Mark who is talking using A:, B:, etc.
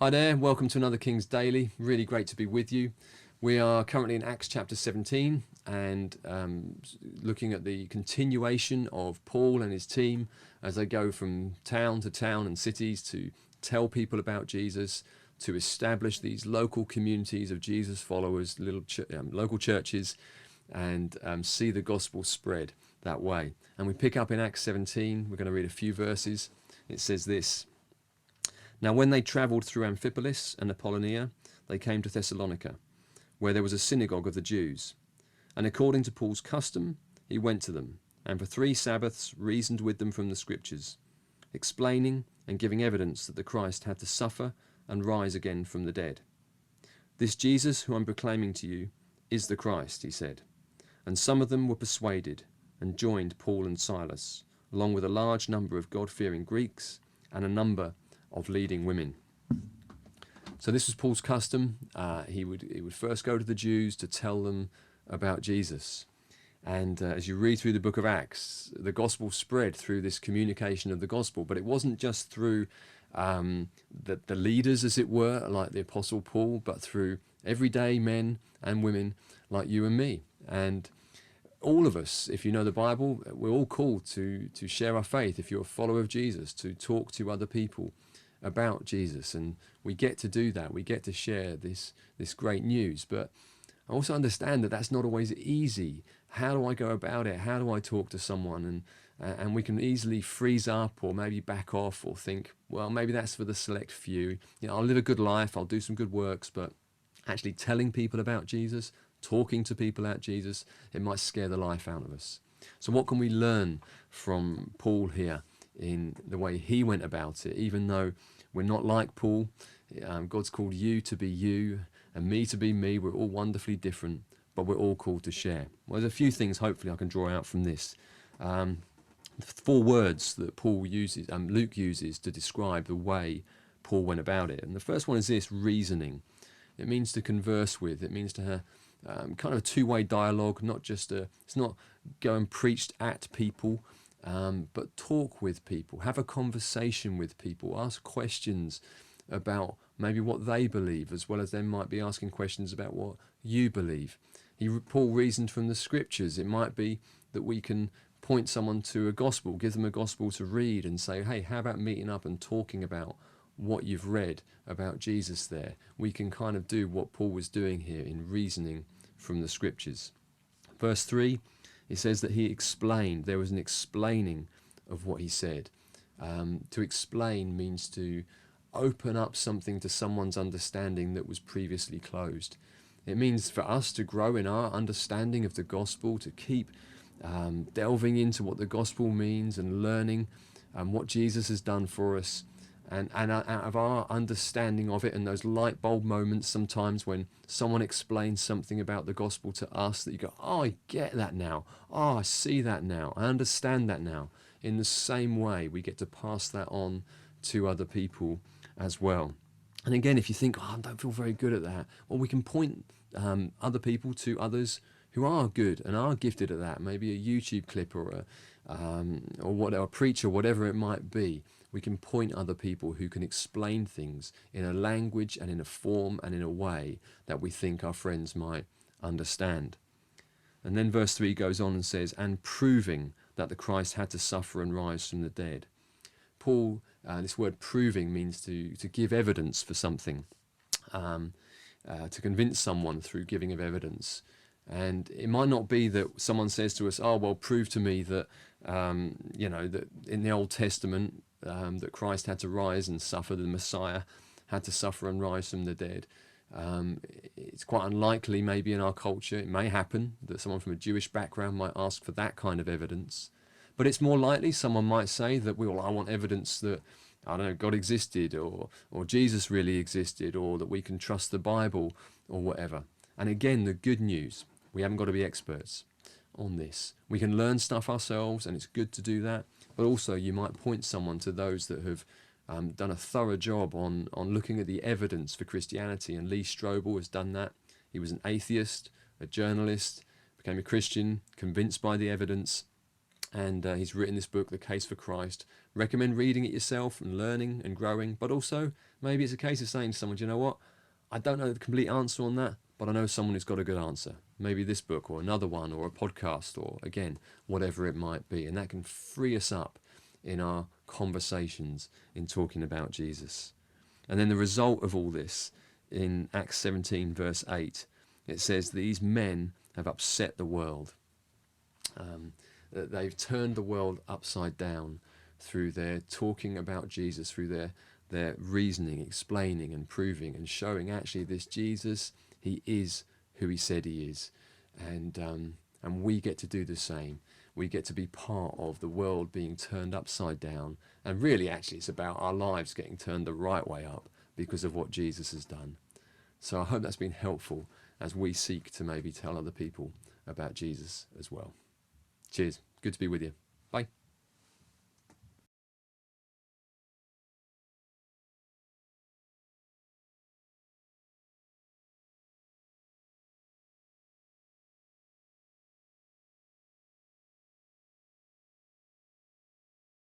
A: Hi there, welcome to another King's Daily. Really great to be with you. We are currently in Acts chapter 17 and looking at the continuation of Paul and his team as they go from town to town and cities to tell people about Jesus, to establish these local communities of Jesus followers, local churches, and see the gospel spread that way. And we pick up in Acts 17, we're going to read a few verses. It says this: Now when they travelled through Amphipolis and Apollonia, they came to Thessalonica, where there was a synagogue of the Jews. And according to Paul's custom, he went to them, and for 3 Sabbaths reasoned with them from the Scriptures, explaining and giving evidence that the Christ had to suffer and rise again from the dead. This Jesus who I'm proclaiming to you is the Christ, he said. And some of them were persuaded and joined Paul and Silas, along with a large number of God-fearing Greeks and a number of leading women. So this was Paul's custom. He would first go to the Jews to tell them about Jesus. And as you read through the book of Acts, the gospel spread through this communication of the gospel. But it wasn't just through the leaders, as it were, like the Apostle Paul, but through everyday men and women like you and me. And all of us, if you know the Bible, we're all called to share our faith. If you're a follower of Jesus, to talk to other people about Jesus, and we get to do that. We get to share this great news. But I also understand that that's not always easy. How do I go about it? How do I talk to someone? And we can easily freeze up, or maybe back off, or think, well, maybe that's for the select few. I'll live a good life, I'll do some good works, but actually telling people about Jesus, talking to people about Jesus, it might scare the life out of us. So what can we learn from Paul here in the way he went about it? Even though we're not like Paul, God's called you to be you and me to be me. We're all wonderfully different, but we're all called to share. Well, there's a few things hopefully I can draw out from this. 4 words that Luke uses to describe the way Paul went about it. And the first one is this: reasoning. It means to converse with. It means to have kind of a two-way dialogue, it's not go and preach at people, but talk with people, have a conversation with people, ask questions about maybe what they believe, as well as they might be asking questions about what you believe. Paul reasoned from the Scriptures. It might be that we can point someone to a gospel, give them a gospel to read, and say, hey, how about meeting up and talking about what you've read about Jesus there? We can kind of do what Paul was doing here in reasoning from the Scriptures. Verse 3, it says that he explained. There was an explaining of what he said. To explain means to open up something to someone's understanding that was previously closed. It means for us to grow in our understanding of the gospel, to keep delving into what the gospel means and learning what Jesus has done for us. And out of our understanding of it, and those light bulb moments sometimes when someone explains something about the gospel to us, that you go, oh, I get that now. Oh, I see that now. I understand that now. In the same way, we get to pass that on to other people as well. And again, if you think, oh, I don't feel very good at that, well, we can point other people to others who are good and are gifted at that. Maybe a YouTube clip or a preacher, whatever it might be. We can point other people who can explain things in a language and in a form and in a way that we think our friends might understand. And then verse 3 goes on and says, and proving that the Christ had to suffer and rise from the dead. Paul, this word proving means to give evidence for something, to convince someone through giving of evidence. And it might not be that someone says to us, oh, well, prove to me that, that in the Old Testament, that Christ had to rise and suffer, the Messiah had to suffer and rise from the dead. It's quite unlikely, maybe in our culture, it may happen that someone from a Jewish background might ask for that kind of evidence. But it's more likely someone might say that, I want evidence that, I don't know, God existed, or Jesus really existed, or that we can trust the Bible, or whatever. And again, the good news, we haven't got to be experts on this. We can learn stuff ourselves, and it's good to do that. But also, you might point someone to those that have done a thorough job on looking at the evidence for Christianity. And Lee Strobel has done that. He was an atheist, a journalist, became a Christian, convinced by the evidence, And he's written this book, The Case for Christ. Recommend reading it yourself and learning and growing. But also, maybe it's a case of saying to someone, "Do you know what? I don't know the complete answer on that, but I know someone who's got a good answer. Maybe this book or another one or a podcast or, again, whatever it might be." And that can free us up in our conversations in talking about Jesus. And then the result of all this, in Acts 17, verse 8, it says these men have upset the world. That they've turned the world upside down through their talking about Jesus, through their reasoning, explaining and proving and showing actually this Jesus, he is who he said he is. And we get to do the same. We get to be part of the world being turned upside down. And really, actually, it's about our lives getting turned the right way up because of what Jesus has done. So I hope that's been helpful as we seek to maybe tell other people about Jesus as well. Cheers. Good to be with you. Bye.